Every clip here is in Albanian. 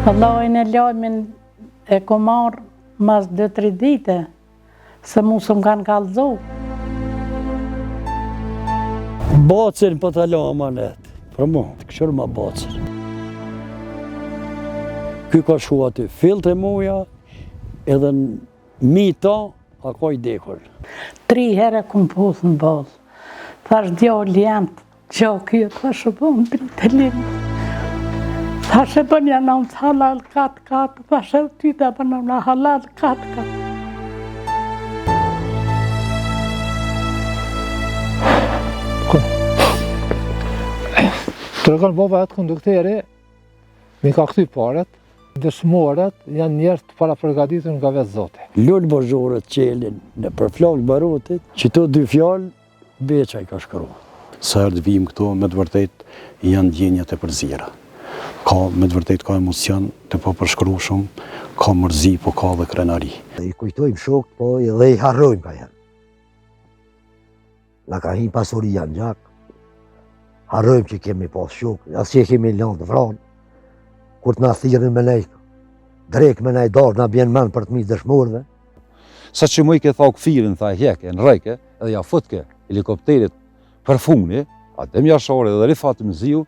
Vallajnë e lajmin e ko marrë mas 2-3 dite, se mu së më kanë kallëzu. Bacin për të la amanet, për mu, të këshur ma bacin. Ky ka shku aty, fillt e muja, edhe në mita, a ka i dekur. 3 herë këmë pusë në balë. Thash djallë jemët, gjakë, thash e bon, dritë e limë. Thash e bën janë në halal katë, thash e ty të bën në halal katë. Të regon baba atë kondukteri, mi ka këty paret, dëshmorët janë njerëz të para përgatitur nga vetë Zoti. Lullë Bozhorët qelin në përflakë barotit, që të 2 fjallë, Beqa i ka shkru. Sa herë të vijmë këtu, me të vërtet janë ndjenjat e përzira. Ka, me të vërtet ka emocion të po përshkrushëm, ka mërzi, po ka dhe krenari. I kujtojmë shok, po edhe i harrojmë ka janë. Na ka hi pasuria në gjak, harrojmë që kemi pas shok, as që kemi lanë të vranë, kur të na thirën me nej, drek me nej darë, na bjen men për të mi dëshmorëve. Sa që më i ke tha u këfirin, tha heke, në rejke, edhe ja futke helikopterit për funi, atë më jashore dhe rifatë më ziu,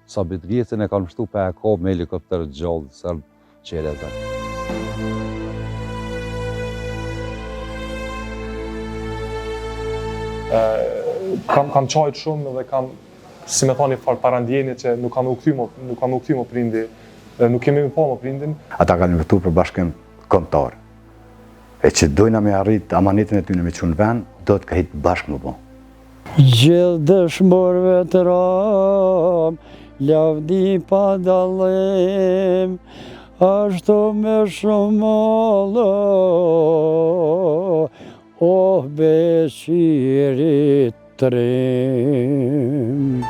sa bitë vjetën e kanë mështu për e ka me helikopterët gjallë, sërbë qere dhe. Kam qajtë shumë dhe kam, si me thani, farë parandjeni që nuk kanë u këty më prindi, nuk kemi më pa më prindin. Ata kanë vëtu për bashkëm kontarë, e që dojna me arrit amanitin e ty në me qunë ven, do të ka hitë bashkë më bon. Gjithë dëshmorëve të ram, lavdi pa dallim, ashtu me shumollë, oh beqirit trim.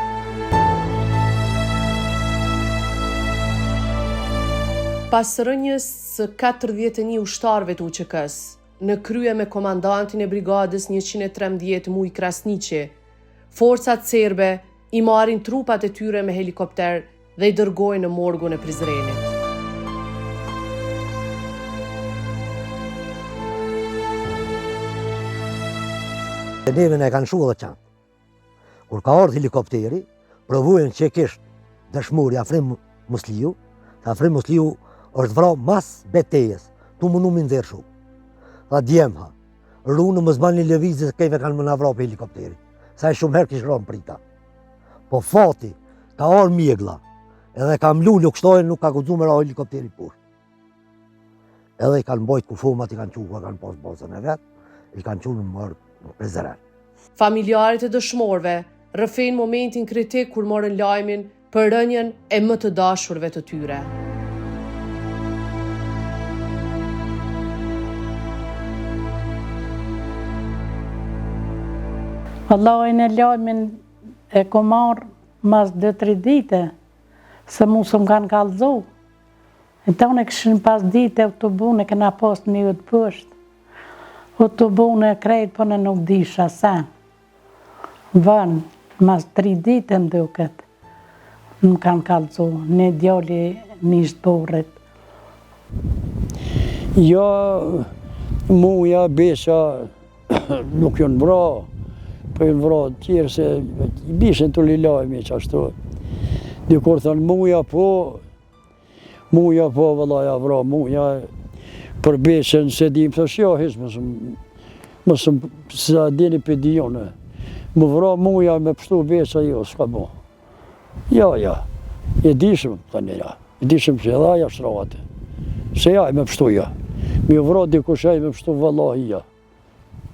Pas rënjës së 41 ushtarëve të UÇK-s, në krye me komandantin e brigadës 113 Muj Krasniqi, forcat serbe i marrin trupat e tyre me helikopter dhe i dërgojnë në morgun e Prizrenit. Neve ne kanë shua dhe qanë. Kur ka ardhë helikopteri, provojnë që kishtë dëshmori Afrim Musliu, Afrim Musliu është vrau mas betejes, tu më numin dherë shumë. Tha djemha, runë më zban një levizit se kejve kanë më na vrau për helikopteri. Sa e shumë herë kishë ronë prita. Po fati, ka orë mjegla, edhe ka mlu lukshtojnë, nuk ka guzu me ra helikopteri pur. Edhe i kanë bojt kufumat, i kanë quha, kanë pas bazën e vetë, i kanë qunë më mërë në Prizren. Familjarët e dëshmorëve rrëfejnë momentin kritik kur morën lajmin për rënjen e më të dashurve të tyre. Vallajnë e lajmin e ko marrë mas 2-3 dite, se mu së më kanë kallëzu. E tonë e këshin pas dite autobune, e këna pas një të pësht. Autobune e krejt, po në nuk disha sa. Vën, mas 3 dite më duket, më kanë kallëzu. Një djali njështë borët. Ja, muja, Besha, nuk jonë vra. Për në vra të tjerë se i bishën të lilajmi që ashtu. Dikur thënë muja po, vëllaja vra, muja për Beshën se dim, thësh jo, hish mësëm sa dini për dijone. Më vra muja me pështu Besha, jo, s'ka bo. Ja, e dishëm, thënë ja, e dishëm që edhe aja shtrate. Se ja, me pështu ja. Mi vra dikush e me pështu vëllahi ja.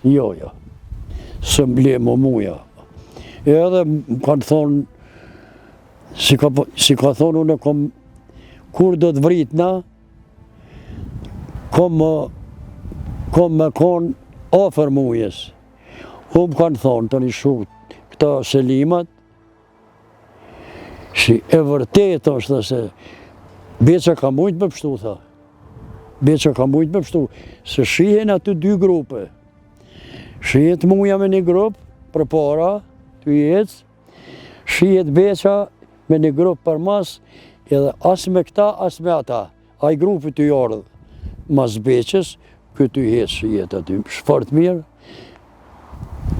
Jo. Së mblemo muja. Edhe më kanë thonë, si ka thonë unë, kur do të vritna, kom me konë afer mujes. Më kanë thonë të një shukë këta selimat, që e vërtet është dhe se Beqa ka mujtë me pështu, tha. Beqa ka mujtë me pështu, se shihen aty 2 grupe. Shihet muja me një grupë për para, të jetës, shihet Beqa me një grupë për mas, edhe as me këta, as me ata. ai grupi të ardhë mas beqës, këtë i hecë jetë aty, shfart mirë.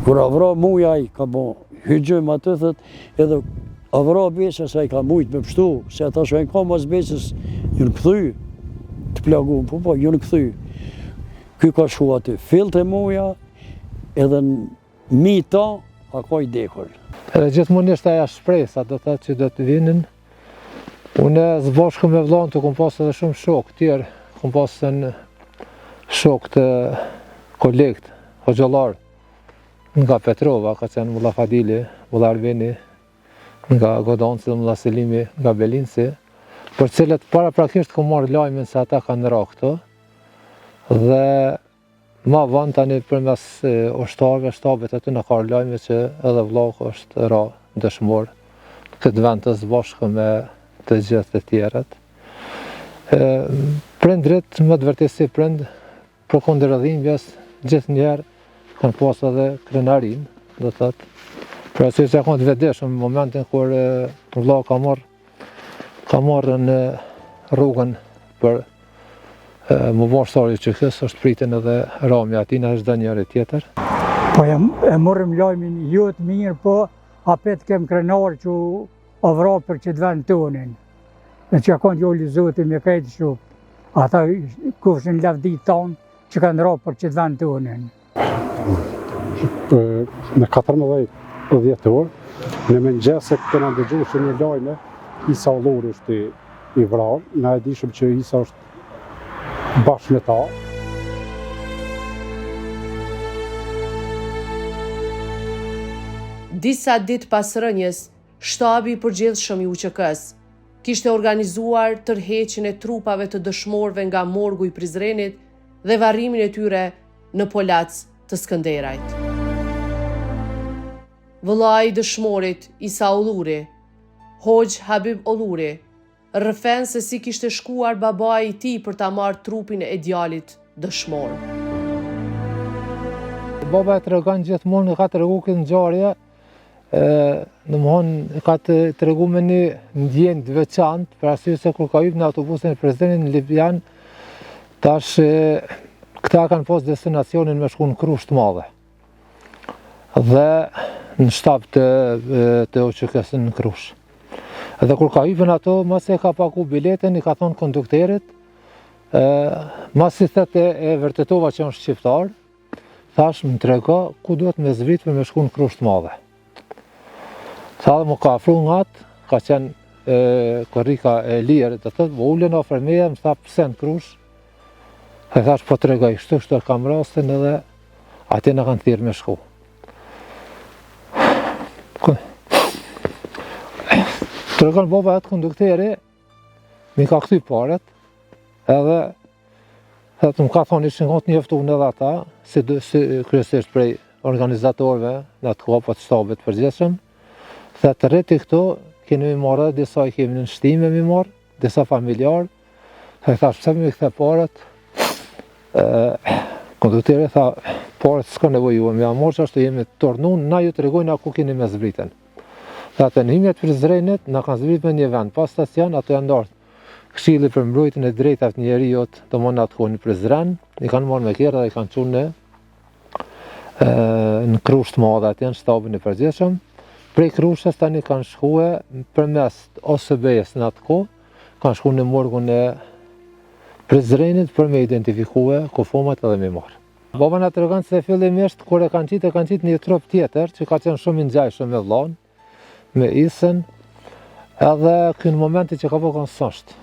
Kur avra muja ai ka bo hygjëm atë, thët, edhe avra beqës ai ka mujtë me pështu, se ata shojnë ka mas beqës, jënë këthy, të plagu, po, jënë këthy. Ky ka shku aty, fillt e muja, edhe në mita, a ka i dekur. Edhe gjithmonisht aja shpresa, do të thotë që do të vinin. Unë zbashku me vllahun të kom pas edhe shumë shok tjerë, kom pas në shok të kolekt, hoxhallar, nga Petrova, ka qenë Mulla Fadili, Mulla Arveni, nga Godanci dhe Mulla Selimi, nga Belinci, për cilët paraprakisht kom marrë lajmin se ata kanë ra këto, dhe ma vonë tani përmes ushtarëve, shtabit aty në ka lajme që edhe vllahu është ra dëshmor këtë vend të zbashku me të gjithë të tjerët. Prindrit, më të vërtetë si prind, përkundër dhimbjes, gjithnjëherë kanë pas edhe krenarin, do thotë. Për arsye se kanë të vetëdijshëm në momentin kur vllahu ka marrë në rrugën për më bashkëtari që kësë është pritin edhe ramja atina është dhe njëri tjetër. Po e morëm lajmin jo të mirë, po apet kem krenar që avra për që të vend tonin. Në që kanë jolli zoti me kajtë që ata kushin lavdi tonë që kanë ra për që të vend tonin. Në 14 dhjetor, në mëngjes se këna ndëgju që një lajme, Isa Ulluri është i vrarë, na e dishëm që Isa është bashkë me ta. Disa ditë pas rënjes, shtabi i përgjithshëm i UÇK-s kishte organizuar tërheqjen e trupave të dëshmorëve nga morgu i Prizrenit dhe varrimin e tyre në Polac të Skënderajt. Vëllai i dëshmorit Isa Ulluri, Hoxh Habib Ulluri, rrëfen se si kishte shkuar babai i tij për ta marrë trupin e djalit dëshmor. Baba e tregon gjithmonë, ka tregu këtë ngjarje, domthonë ka tregu me një ndjenjë të veçantë, për arsye se kur ka hyrë në autobusin e presidentit në Libjan, tash këta kanë pas destinacionin me shku në Krushë të Madhe. Dhe në shtab të UÇK-s në Krushë. Edhe kur ka hyrën ato, mas e ka paku biletën, i ka thonë kondukterit, mas i thëtë e vërtetova që është shqiptar, thash më trega ku duhet me zvrit për me shku në Krushë të Madhe. Tha dhe më ka afru nga atë, ka qenë korrika e lirë, të thëtë, më ullën ofër meja, më tha pëse në Krushë, e thash po trega i shtu e kam rastin edhe ati në kanë thirë me shku. Të regon baba atë kondukteri, mi ka këty paret, edhe më ka thonë ishin hot njeftun edhe ata, si kryesisht prej organizatorëve në atë kohë të shtabit përgjithshëm, dhe të rreti këto, keni mi marrë, disa i kemi në shtime mi marrë, disa familjarë, dhe thash pëse mi këthe paret, kondukteri tha, paret s'ka nevojuve, mi amorë që ashtu jemi të tornun, na ju të regojnë ku keni me zbriten. Dhe atë në himjet Prizrenit, na kanë zbrit me një vend, pas stacion, ato janë ndartë Këshilli për mbrojtjen e drejtave të njerëzit, domthonë atë kohë në Prizren, i kanë marrë me kerra dhe i kanë çuar në Krushë të Madhe atje në shtabin e përgjithshëm. Prej Krushës tani kanë shkuar përmes OSB-s në atë kohë, kanë shkuar në morgun e Prizrenit për me identifikue kufomat edhe me marrë. Baba na tregon se fillimisht kur e kanë qitë një trup tjetër që ka qenë shumë i ngjajshëm me vllahun, me Isën, edhe në momenti që ka po konsosht.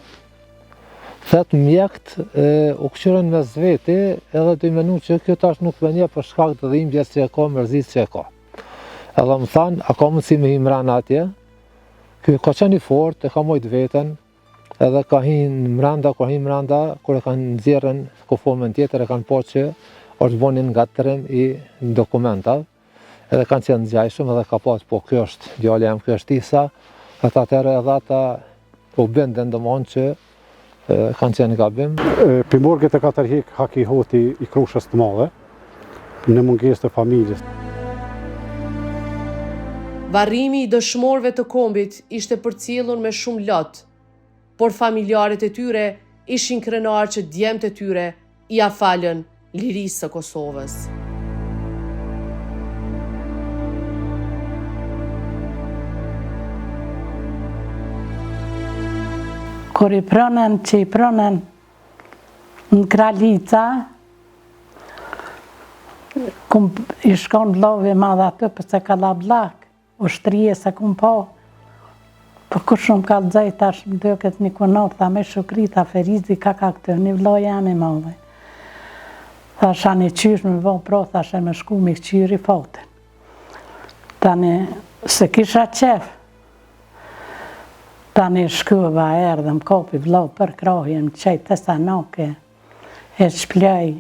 Thetë mjekt u këshyren me zveti edhe të imenu që kjo tash nuk venje për shkak të dhimbjes që e ka, mërzis që e ka. Edhe më thanë, a ka mundësi me himran atje, kjo ka qenë i fort, e ka mojt veten, edhe ka hinë mranda, kur e kanë nxjerrën kufomen tjetër, e kanë po që është bonin nga tërën i dokumentav, edhe kanë qenë ngjajshëm edhe ka pas, po kjo është djali jam, kjo është Isa, edhe atëherë edhe ata u bindën domthonë që kanë qenë gabim. Primorget e ka tërheq Haki Hoti i Krushës të Madhe, në mungesë të familjes. Varrimi i dëshmorëve të kombit ishte përcjellur me shumë lot, por familjarët e tyre ishin krenar që djemtë e tyre ia falën lirisë së Kosovës. Kur i pronën që i pronën në Kralica, i shkon vllovi madh aty pëse ka la blak, ushtrije se kum po. Po kur shumë ka lëzaj tash më dëket një konor, tha me Shukri, tha Ferizi ka këtë, një vloj jam i madhe. Thash anë i qysh me vo pro, thash e me shku me qyri foten. Tani, se kisha qef, tani shkuva erdhe më kopi vloj për krohin, më qej Tesanoke, e shplej,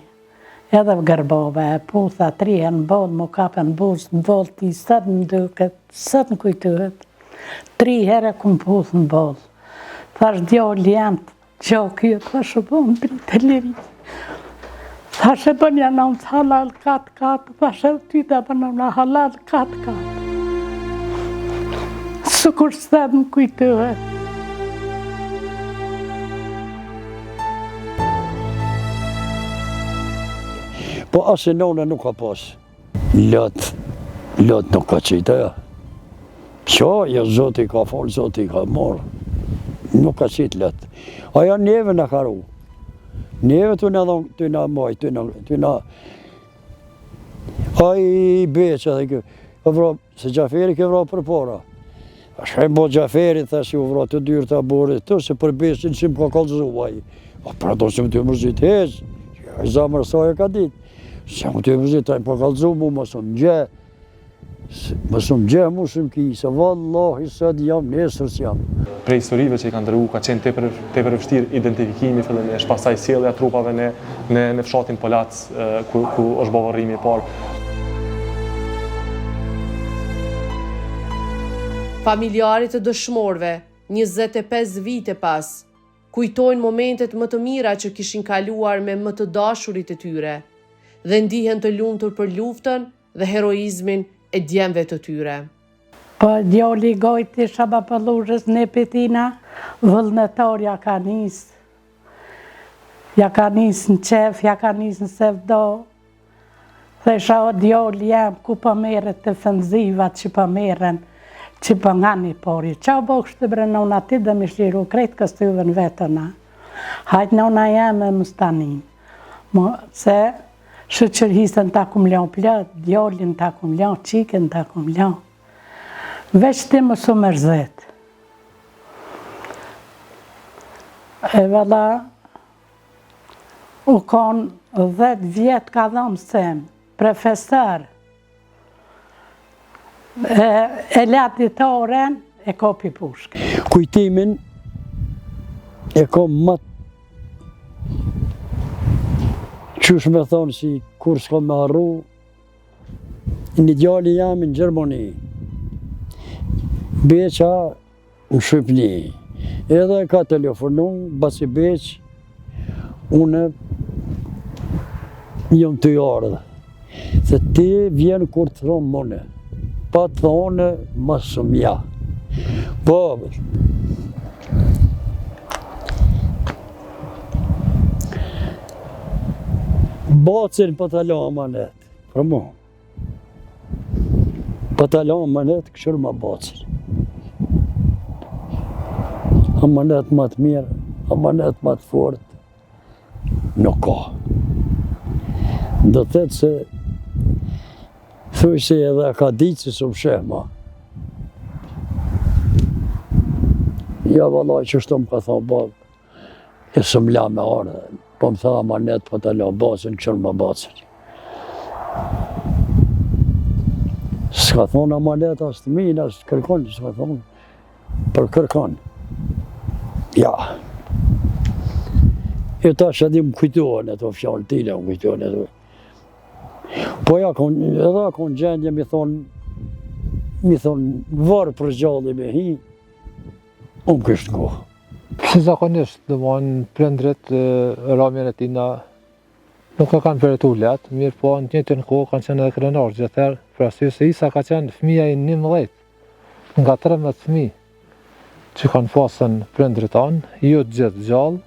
edhe gërbove, e putha, trihe në bodë, më kapën buzë, në volti, sëtë më duket, sëtë më kujtuhet. 3 herë e kumë puthë në bodë. Thash djoli jam të gjokë, thash e bo në dritë e lirisë. Thash e bën janë në halal 4-4, thash e ty të bën në halal 4-4. Sukur sëtë më kujtuhet. Po asë nona nuk ka pas. Lot nuk ka qitë ja. Qa, ja Zoti ka falë, Zoti ka marë. Nuk ka qitë lot. Aja neve në karu. Neve të në maj, të në... Aj i beqë edhe kë. Se Gjaferi ke vra për para. A shkaj bo Gjaferi, thash ju vra të dyrë të aborit të, se për besin që më ka kalëzu aj. A pra do që më të mërzit heqë. Zamër sa e ka ditë. Se më të mërzit, taj më ka kalëzu mu, më së më gjë. Më së më gjë, mu së më ki, se vallahi sëtë jam, nesër s'jam. Prej historive që i kanë dërgu, ka qenë tepër vështirë identifikimi fillimisht, pastaj sjellja e trupave në fshatin Polac, ku është bavarrimi i parë. Familjarit të dëshmorëve, 25 vite pas, kujtojnë momentet më të mira që kishin kaluar me më të dashurit e tyre dhe ndihen të lumtur për luftën dhe heroizmin e djemve të tyre. Po djoli gojti Shabapallushës në Petina, vullnetar ja ka nisë. Ja ka nisë në qef, ja ka nisë në sevdo. Thesha o djoli jam, ku po merret të fënzivat që po merren, që po nga një pori. Qa bo kështë të brenon ati dhe më shliru krejtë këstyve në vetëna. Hajtë nona jam e mëstanin. Se shëqërhisën ta kum ljon plët, djolin ta kum ljon, qiken ta kum ljon. Veç ti më su mërzet. E valla, u konë 10 vjetë ka dhëmë sem, profesor, e latitoren e kopi pushke. Kujtimin e kom matë qysh me thonë si kur s'ka me arru, një djali jam në Gjermani, beqa në Shqipni, edhe ka telefonu, basi beq, une jam të ardhe, se ti vjen kur të thonë mëne, pa të thonë ma shumë ja. Po, bacin për të la amanet, për mu. Për të la amanet, këshur ma bacin. Amanet ma të mirë, amanet ma të fort, nuk ka. Do të thetë se, thuj se edhe ka ditë si së më shema. Ja valaj që shto më ka thonë babë, e së më la me ardhe. Po më tha amanet për të la bacin, këshur ma bacin. S'ka thonë amanet as të minë, as të kërkon, s'ka thonë për kërkon. Ja. E ta që di më kujtohen e të fjallë tine, më kujtohen e të. Po ja, edhe konë gjendje mi thonë, varë për gjalli me hi, unë kështë kohë. Si zakonisht, dhe mon prindrit ramjen e tina nuk e kanë përretu letë, mirë po në njëtën kohë kanë qenë edhe krenar gjithër, për asyë se Isa ka qenë fëmija i 11, nga 13 fëmijë që kanë pasën prindrit anë, jo të gjithë gjallë,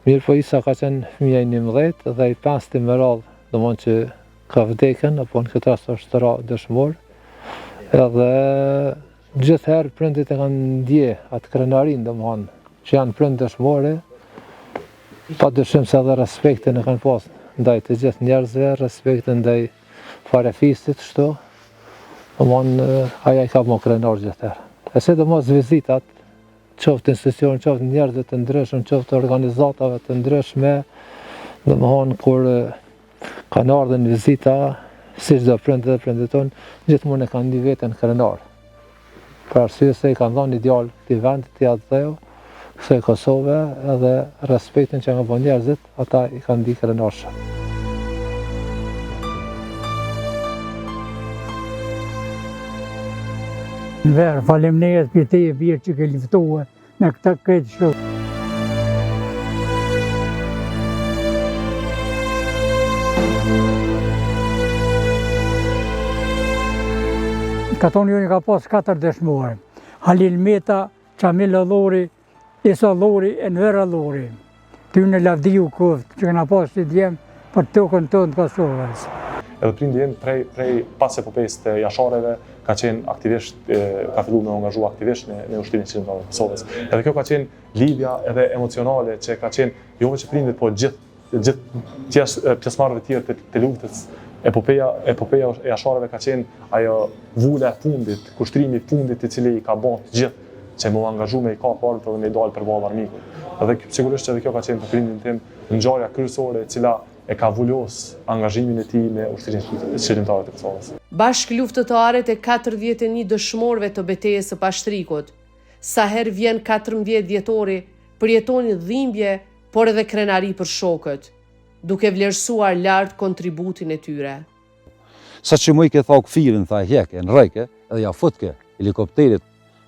Mirë po Isa ka qenë fëmija i 11 dhe i 5 më radhë, do mënë që ka vdekën, apo në këtë rast është dëshmor. Edhe gjithëherë prindit e kanë ndje atë krenarin, do mënë, që janë prind dëshmore, pa dëshim se edhe respektin e kanë pas ndaj të gjithë njerëzve, respektin ndaj farefisit, shto, do mënë, aja i ka më krenar gjithëherë. E se do mos vizitat, qoftë institucion, qoftë njerëzve të ndryshëm, qoftë organizatave të ndryshme, do më thonë kur kanë ardhur në vizita, si çdo prind dhe prindit tonë, gjithmonë e kanë ndi veten krenar. Për arsye se i kanë dhënë ideal këtij vendi, këtij atë kësaj Kosove, edhe respektin që kanë bën njerëzit, ata i kanë ndi krenarshëm. Në verë, faleminderit për te e birë që ke luftuar në këtë këtë shumë. Katon joni ka pas 4 dëshmorë. Halil Meta, Çamil Allori, Isa Allori e Enver Allori. Ty në Lavdiu Kuft, që këna pas të djemë për tokën tonë të Kosovës. Edhe prindi jem prej pas epopejës të jashareve, ka qenë aktivisht, ka fillu me angazhu aktivisht në ushtrimin qytetar të Kosovës. Edhe kjo ka qenë lidhja edhe emocionale që ka qenë jo vetëm prindit, po gjithë pjesëmarrëve të tjerë të luftës. Epopeja e jashareve ka qenë ajo vula e fundit, kushtrimi i fundit i cili i ka bën të gjithë që më angazhu me i ka partë dhe me i dalë përballë armikut. Edhe sigurisht edhe kjo ka qenë për prindin tim ngjarja kryesore e cila e ka vullos angazhimin e tij me ushtrimin shqiptare të Kosovës. Bashkë luftëtarët e 41 dëshmorëve të betejës së Pashtrikut, sa herë vjen 14 dhjetori, përjetoni dhimbje, por edhe krenari për shokët, duke vlerësuar lart kontributin e tyre. Sa që më i ke thau këfirin, tha heke, në rejke, edhe ja futke helikopterit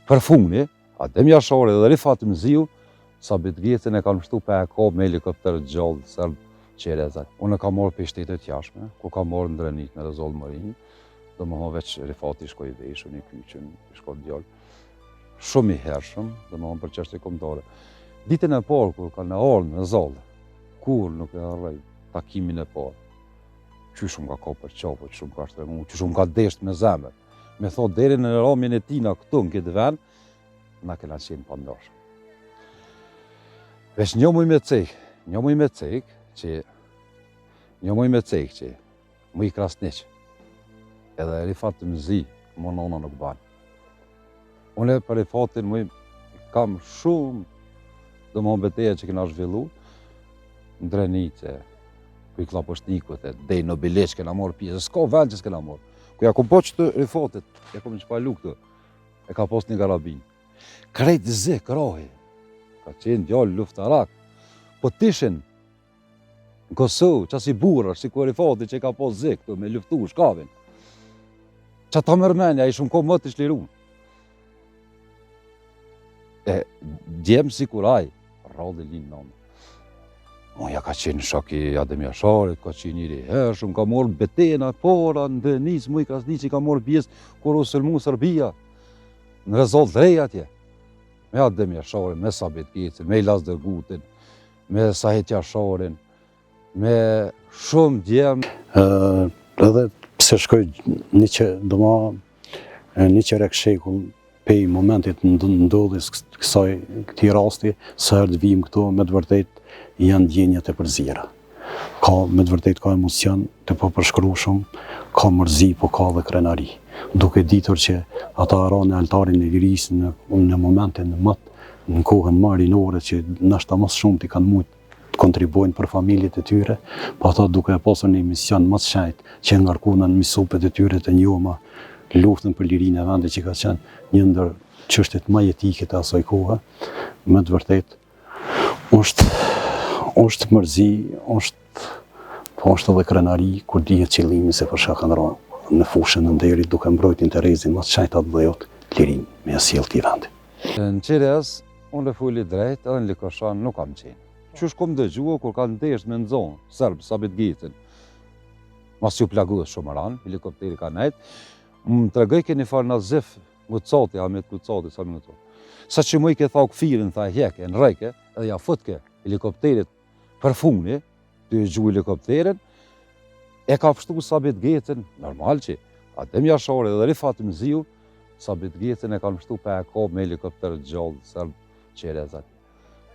për funi, Adem Jashari dhe Rifat Mziu, sa bitgjetin e kanë mështu për e ka me helikopterët gjallë, sërbë, Qerezat. Unë kam marrë për shtetet jashme, ku kam marrë në Drenit, në Rezollë Mërinë, dhe më veç Rifati shkoj veshën, i kyqën, i shkoj djallë. Shumë i hershëm, dhe më për çështje kombëtare. Ditën e parë, kur kanë ardhur në Rezollë, kur nuk e harroj takimin e parë, qysh ka për qapo, qysh ka shtremu, qysh ka desht me zemër. Me thot deri në ramjen e tina këtu në këtë vend, na kena qenë pandashëm. Veç një muj me cek, që më i krasniq, edhe Rifat Mzi, më nona nuk banë. Unë për Rifatin më kam shumë dhe më beteja që kena zhvillu, në Drenice, ku i Klapëshnikut, dej në Bileq, kena morë pjesë, s'ka vend që s'kena morë. Ku ja kom po që të Rifatit, ja kom që palu këtë, e ka pos një garabin. Krejt zë, krahi, ka qenë djallë luftarak, po tishin në Kosovë, qas i burër, si ku Rifati që ka pos zë këtu, me luftu shkavin. Qa ta mërmenja, i shumë ko më të shlirun. Djemë si kuraj, rrallë linë nëmë. Moja ka qenë shaki Adem Jasharit, ka qenë njëri hershëm, ka morë betena, para, në Denis, mu i Krasni që ka morë pjesë kur u sëlmu Serbia, në Rezollë Drej atje. Me Adem Jasharin, me Sabit Kecin, me Ilas Dërgutin, me Sahet Jasharin, me shumë djemë. Edhe pse shkoj një qerek shekull pej momentit ndodhjes këtij rasti, sa herë të vijmë këtu, me të vërtet janë ndjenjat e përzira. Me të vërtet ka emocion të përshkrueshëm, ka mërzi, po ka dhe krenari. Duke ditur që ata ranë në altarin e lirisë në momentin në kohën më rinore, që nështë më shumë të kanë mujtë të kontribuojnë për familjet e tyre, po ata duke pasur një mision më të shenjtë që ngarkuan në misopet e tyre të njohura luftën për lirinë e vendit, që ka qenë një ndër çështjet më jetike të asaj kohe. Me të vërtet është mërzi, është edhe krenari kur dihet qëllimi se për shkak kanë rënë në fushën e nderit duke mbrojtur interesin më të shenjtë atë vëllot lirinë me sjell këtij vendi. Në Qerez, unë fuli drejt edhe në Likoshan nuk kam qenë. Qysh kom dëgjua kur kanë ndesh me nxon serb Sabit Gecin. Mas ju plagues shumë ran, helikopteri ka nejt. Më tregoj keni farë nazif Gucati, Ahmet Gucati, sa më nëto. Sa që më i ke thau këfirin, tha heke, në rejke, edhe ja futke helikopterit për funi, të gju helikopterin, e ka pështu Sabit Gecën, normal që Adem Jashari dhe Rifat Mziu, Sabit Gecën e kanë pështu pa e ka me helikopter gjallë, sërbë qerezat.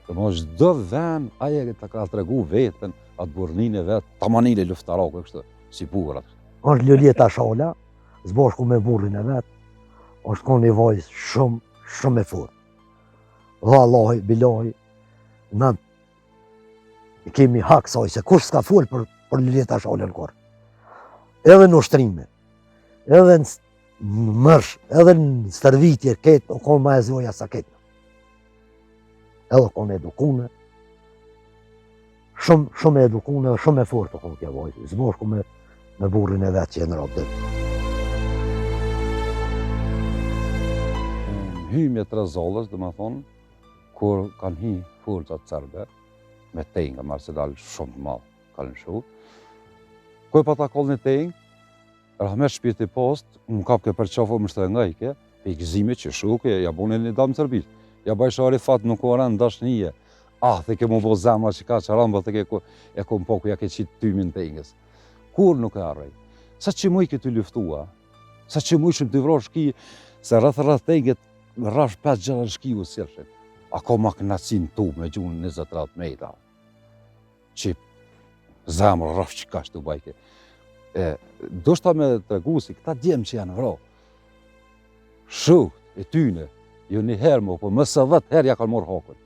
Dhe më çdo vend, aje të ka tregu vetën, atë burnin e vetë, tamanile luftarake, kështë, si burat. Është Ljuljeta Shala, zbashku me burrin e vetë, është konë një vajzë shumë e fort. Dhe Allahi, bilahi, na kemi hak saj, se kush s'ka fol për Ljuljeta Shalën kur. Edhe në ushtrime, edhe në mërsh, edhe në stërvitje, ketë, o konë ma e zvoja sa ketë. Edhe konë edukune, shumë edukune, shumë e fort o konë kja vajzë, zbashku me burrin e vetë që e në rabë dhe. Hymje të rezolës, dhe më thonë, kur kanë hi forcat serbe, me tenga, Marsedal shumë të malë, kanë shu. Koj pa ta kollë një tengë, Rahmet shpirti post, më kapke për qafo më shtë nga ike, pe i gëzime që shuke, ja bune një damë Serbis. Ja bajshë Arifat nuk o rënë dashnije. Dhe ke mu bo zemra që ka që rëmë, dhe ke e kom po ku ja ke qitë tymin tengës. Kur nuk e arrej? Sa që muj ke të luftua? Sa që muj shumë të vrosh ki, se rrëth tengët, rrash 5 gjellën shkiu sirëshin. Ako ma knacin tu me gjunë 20-30 mejta. Që zemrë rrash që ka shtu bajke. Do shta me të regu si këta djemë që janë vro. Shuht e tyne, jo një herë mo, po mësë 10 herë ja kanë morë hakën.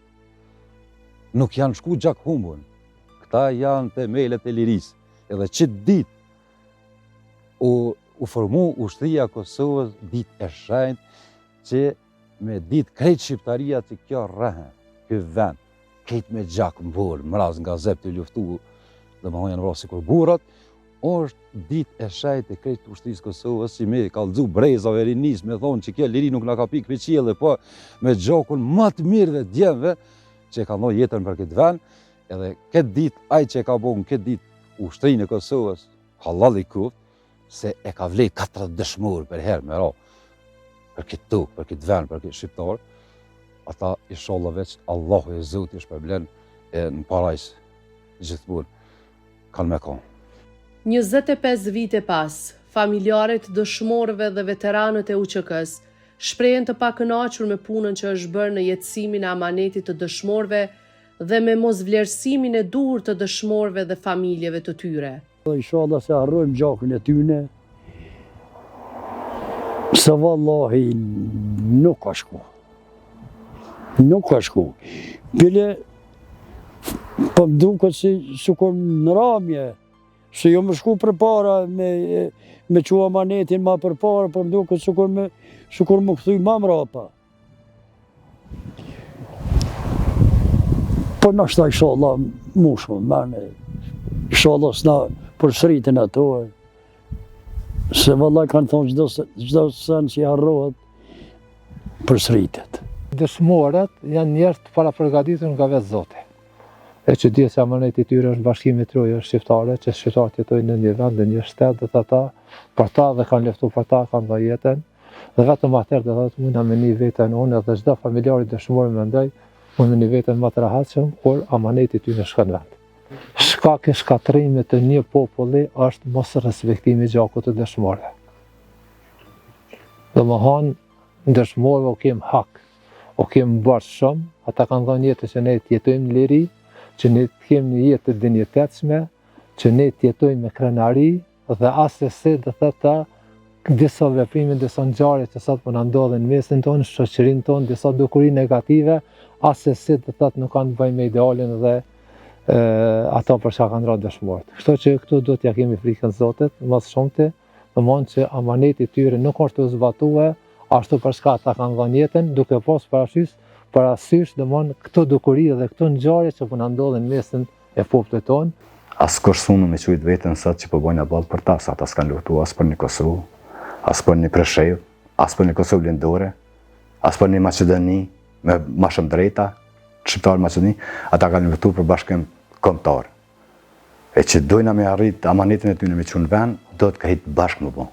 Nuk janë shku gjak humbën. Këta janë temelet e lirisë. Edhe qëtë dit u formu ushtria Kosovës dit e shenjtë që me dit krejt shqiptaria që kjo rrëhen, kjo vend, krejt me gjak mbërë, mraz nga zep të luftu, dhe më janë vrasi kur burat, është dit e shenjtë e krejt ushtrisë Kosovës, si me kallëzu brezave rinis, me thonë që kjo liri nuk nga ka pikë për qjellë, po me gjakun më të mirë dhe djemve, që ka ndoj jetën për këtë vend, edhe këtë dit, aj që ka bo në këtë dit ushtrinë e Kosovës, halal i kuft, se e ka vlejt 4 dëshmurë për herë me ra, për këtë tukë, për këtë vend, për këtë shqiptarë, ata inshallah veç Allahu e Zotë i shpërblen e në parajsë gjithmonë kanë me konë. 25 vite pas, familjarët dëshmorëve dhe veteranët e UÇK-s shprehen të pakënaqur me punën që është bërë në jetësimin e amanetit të dëshmorëve dhe me mosvlerësimin e duhur të dëshmorëve dhe familjeve të tyre. Inshallah se harrojmë gjakën e tyne, se vallahi nuk ka shku. Nuk ka shku. Bile, po më duket si kur në ramje, se jo më shku për para me qua amanetin ma për para, po më duket si kur më këthuj ma mrapa. Po nështë ta inshallah mushme, mene, inshallah s'na përsëritin ato, se vallaj kanë thonë gjdo sen që i harrohet, përsëritet. Dëshmorët janë njerëz të parapërgatitur nga vetë Zoti. E që di se amaneti i tyre është bashkimi i trojë shqiptare, që shqiptarët jetojnë në një vend, në një shtet, dhe ata për ta dhe kanë luftu për ta, kanë dhënë jetën, dhe vetëm atëherë do thotë mund me një veten unë dhe çdo familjar i dëshmorë mendoj, mund me një veten më të rahatshëm kur amaneti i tyre shkon vend. Shkak e shkatrimit të një populli është mos respektimi i gjakut të dëshmorëve. Domethënë, dëshmorëve o kem hak, o kem bërë shumë, ata kanë dhënë jetën që ne të jetojmë në liri, që ne të kemi një jetë të dinjitetshme, që ne të jetojmë me krenari dhe asesi dhe thëta disa veprime, disa ngjarje që sot po na ndodhin në mesin tonë, shoqërinë tonë, disa dukuri negative, asesi dhe thëta nuk kanë të bëjnë me idealin dhe ato për çka kanë rënë dëshmorët. Kështu që këtu do t'ja kemi frikën Zotit, më së shumti, domthonjë që amaneti i tyre nuk është të zbatuar, ashtu për çka ata kanë dhënë jetën, duke pas parasysh domthonjë këto dukuri dhe këto ngjarje që po na ndodhin në mesin e popullit tonë. Askush s'mund me qujt veten sot që po bojnë ballë për ta, sa ata s'kan luftuar as për një Kosovë, as për një Preshevë, as për një Kosovë lindore, as për një Maqedoni me më shumë drejta, shqiptarë Maqedoni, ata kanë luftuar për bashkim kombëtar. E që dojna me arrit amanetin e tyre me çun vend, do të kahit bashkë më bon.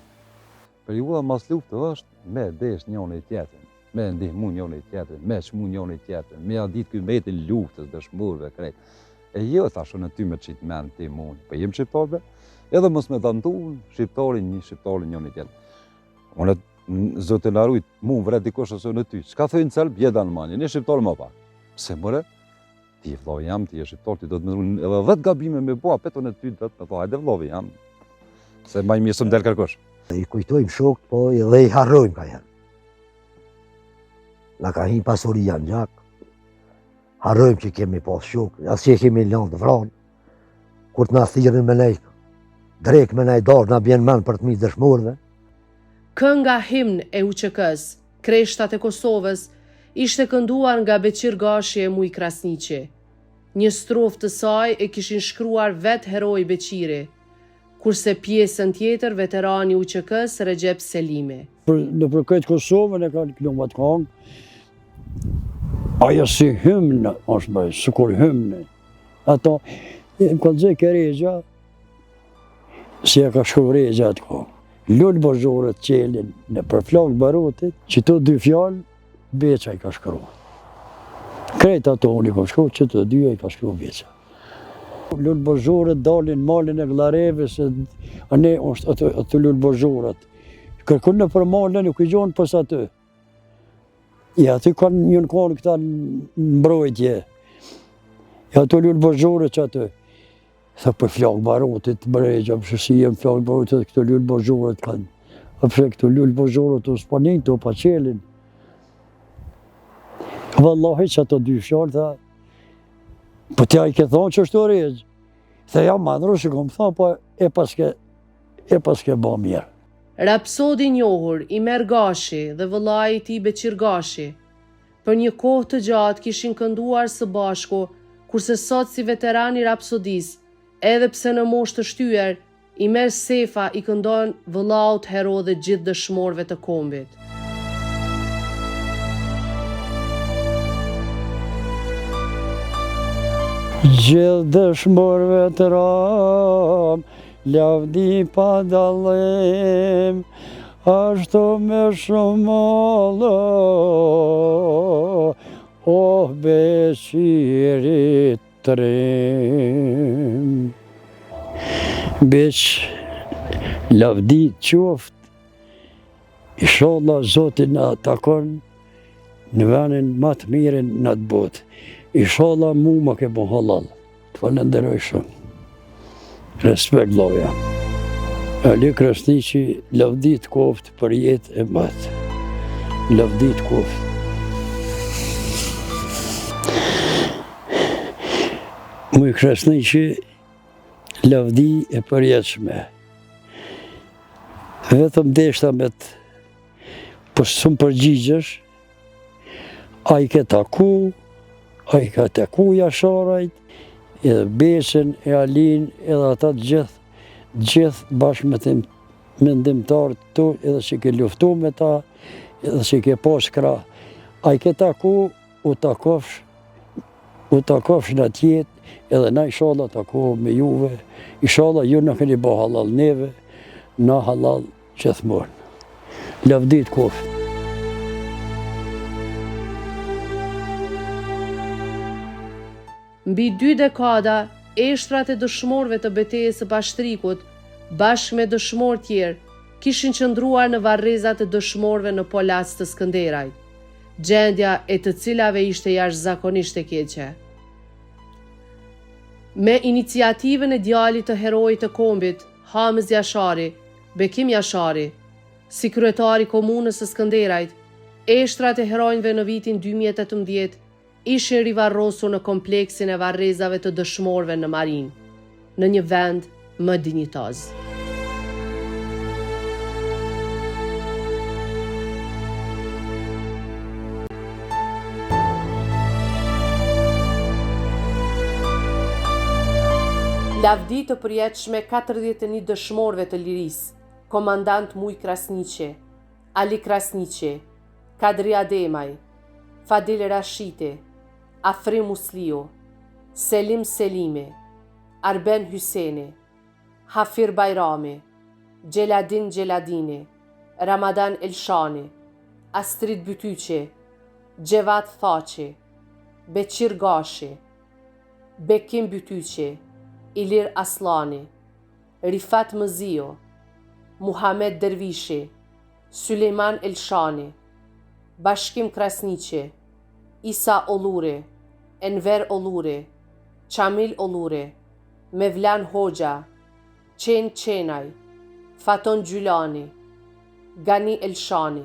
Periudha mas luftë është me desh njëri tjetrin, me ndihmu njëri tjetrin, me çmu njëri tjetrin, me ja ditë ky mbetën luftës dëshmorëve krejt. E jo, thashë në ty me qitë men ti mund, po jem shqiptarve, edhe mos me të ndu shqiptarin njën i tjetër. Unë zote na rujt, mu vret dikosh ose në ty, çka thojnë celb, jeda në manje, një shqiptar më pa. Pse mëre? Ti vllau jam, ti je shqiptar, ti do të më edhe 10 gabime me bua, petën e ty, do të thoj, hajde vllau jam. Se më mirë s'm del kërkosh. I kujtojmë shokët, po edhe i harrojmë ka janë. Na ka hin pasuria në gjak, harrojmë që kemi pas shokë, as që kemi lanë të vranë, kur të na thirrin me nej, drek me nej darë, na bjen men për të mi dëshmorëve. Kënga himn e UÇK-s, Kreshtat e Kosovës, ishte kënduar nga Beqir Gashi e Muj Krasniqi. Një strofë të saj e kishin shkruar vetë heroi Beqiri, kurse pjesën tjetër veterani UÇK-s Recep Selimi. Në për këtë Kosovën e kanë kënu më të kongë, aja si hymnë, është bëjë, sikur hymnë. Ato, më kanë zë Keregja, si e ka shkru Regja atë kongë. Lullë Bozhorët qelin në përflakë barotit, që të dy fjallë, Beqa i ka shkru. Krejt ato unë i ka shkru, që të dyja i ka shkru Beqa. Lullë Bozhorët dalin malin e Glareve, se ne është atë Lullë Bozhorët. Kërkun në për malin, nuk i gjonë pës atë. Ja, aty kanë njën kanë këta mbrojtje. Ja, ato Lullë Bozhorët që atë. Tha për flakë barotit, Bregja, përse si jem flakë barotit, këto Lullë Bozhorët kanë. Përse këto Lullë Bozhorët u spanin, të pa qelin. Vallahi që ato dy fjallë, tha, po tja i ke thonë që është të regjë. Tha ja manru që kom thonë, po e paske ba mirë. Rapsodi njohur Imer Gashi dhe vëllai i tij Beqir Gashi, për një kohë të gjatë kishin kënduar së bashku, kurse sot si veteran i rapsodis, edhe pse në moshë të shtyer, Imer Sefa i këndon vëllaut hero dhe gjithë dëshmorëve të kombit. Gjithë dëshmorëve të ram, lavdi pa dallim, ashtu me shumë mallë, oh Beqirit trim. Beq, lavdi qoft, inshallah Zotin na takon në venin më të mirën në të botë. Inshallah mu më ke bo halal. Të falenderoj shumë. Respekt vllaja. Ali Krasniqi, lavdit koft për jetë e matë. Lavdit koft. Muj Krasniqi, lavdi e përjetshme. Vetëm deshta me të, po shumë përgjigjesh, a i ke taku, a i ka taku Jasharajt, edhe Beqin, e Alin, edhe ata gjithë bashkë me të mendimtarët tu, edhe që ke luftu me ta, edhe që ke pas krah. A i ke taku, u takofsh në tjetë, edhe na inshallah takohë me juve, inshallah ju në keni bo halal neve, na halal gjithmonë. Lavdit koft. Mbi 2 dekada, eshtrat e dëshmorëve të betejës së Bashtrikut, bashkë me dëshmorë tjerë, kishin qëndruar në varrezat e dëshmorëve në Polac të Skënderajt, gjendja e të cilave ishte jashtëzakonisht e keqe. Me iniciativën e djalit të heroit të kombit, Hamz Jashari, Bekim Jashari, si kryetari komunës së Skënderajt, eshtrat e heronjve në vitin 2018 ishin rivarrosur në kompleksin e varrezave të dëshmorëve në Marin, në një vend më dinjitoz. Lavdi të përjetshme 41 dëshmorëve të lirisë, komandant Muj Krasniqi, Ali Krasniqi, Kadri Ademaj, Fadil Rashiti, Afrim Musliu, Selim Selimi, Arben Hyseni, Hafir Bajrami, Gjeladin Gjeladini, Ramadan Elshani, Astrid Bytyqi, Gjevat Thaçi, Beqir Gashi, Bekim Bytyqi, Ilir Aslani, Rifat Mëzio, Muhamet Dervishi, Süleyman Elshani, Bashkim Krasniqi, Isa Olluri, Enver Olluri, Çamil Olluri, Mevlan Hoxha, Çen Çenay, Faton Gjylani, Gani Elshani,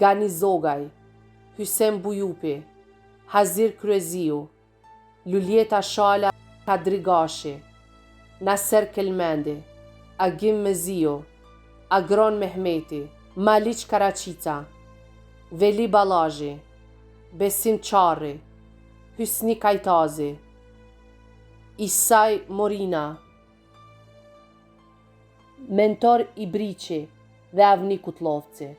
Gani Zogaj, Hysem Bujupi, Hazir Kryeziu, Luljeta Shala Kadrigashi, Naser Kelmendi, Agim Mezio, Agron Mehmeti, Maliq Karaqica, Veli Balaji, Besim Çarri, Hysni Kajtazi, Isaj Morina, Mentor Ibriqi dhe Avni Kutlovci.